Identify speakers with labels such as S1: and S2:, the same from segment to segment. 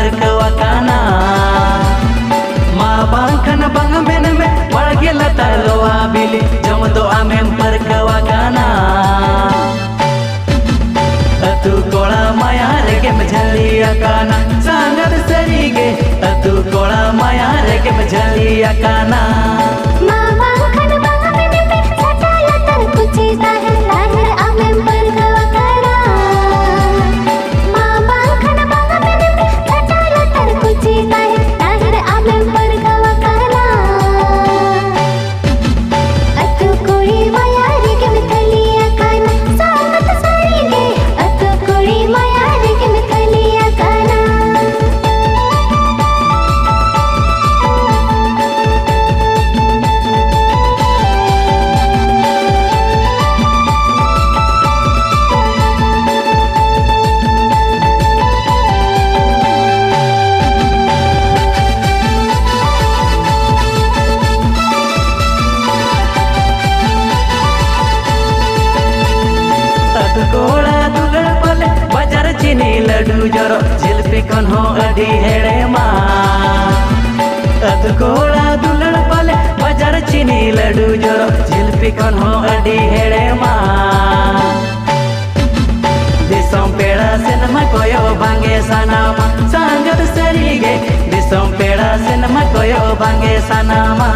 S1: परकवाकाना मा बांखन बांग मेन में बड़गे लता लोआ बिली जम दो आमें परकवाकाना अतु कोड़ा माया रेगे मझलियाकाना सांगत सरीगे अतु कोड़ा माया रेगे मझलियाकाना कोड़ा दुलड़ पले बाजार चीनी लड्डू जरो जिलपी कौन हो अधी हेड़े माँ अत कोड़ा दुलड़ पले बाजार चीनी लड्डू जरो जिलपी कौन हो अधी हेड़े माँ दिसों पेड़ा सिनेमा कोयो भांगे सनामा सांगत सरीगे दिसों पेड़ा सिनेमा कोयो भांगे सनामा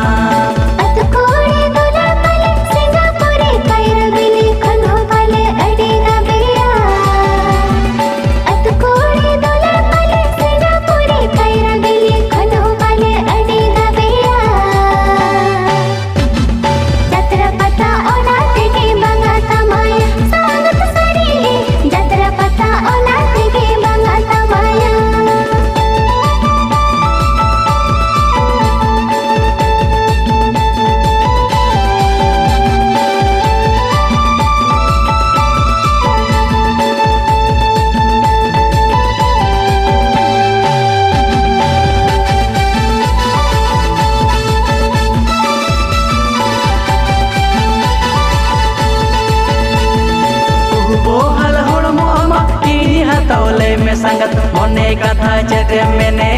S1: तौले में संगत मोने कथा चेते मैंने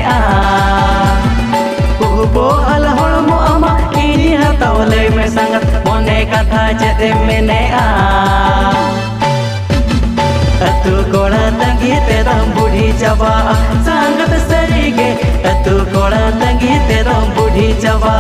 S1: बो हल होड़मो अमा इनी तौले में संगत मोने कथा चेते मैंने अतु कोड़ा तंगी ते दम बूढ़ी चबा संगत सरीगे अतु कोड़ा तंगी ते दम बूढ़ी चबा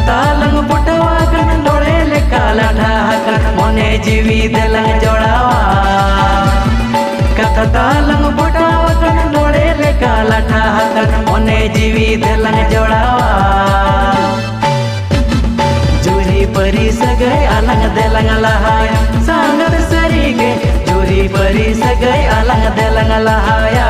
S1: तालंग पुटवा कन लोड़े ले काला ढाका मोने जीवी दिलंग जोड़ावा कथा तालंग पुटवा कन लोड़े ले काला ढाका मोने जीवी दिलंग जोड़ावा जूरी परी सगई अलंग दिलंग लहाया सांगत सरीगे जूरी परी सगई अलंग दिलंग लहाया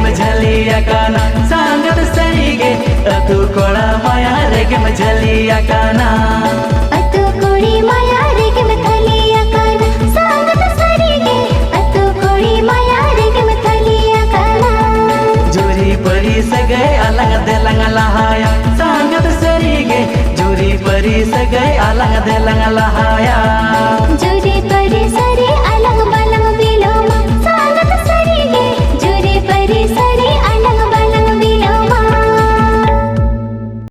S1: मझलियाकाना सांगत सरीगे अतु कोड़ा माया रेगे मझलियाकाना
S2: अतु कोड़ी माया रेगे मझलियाकाना सांगत सरीगे अतु कोड़ी माया रेगे मझलियाकाना
S1: जोरी परी सगई अलंग दिलंग लहाया सांगत सरीगे जोरी परी सगई अलंग दिलंग लहाया।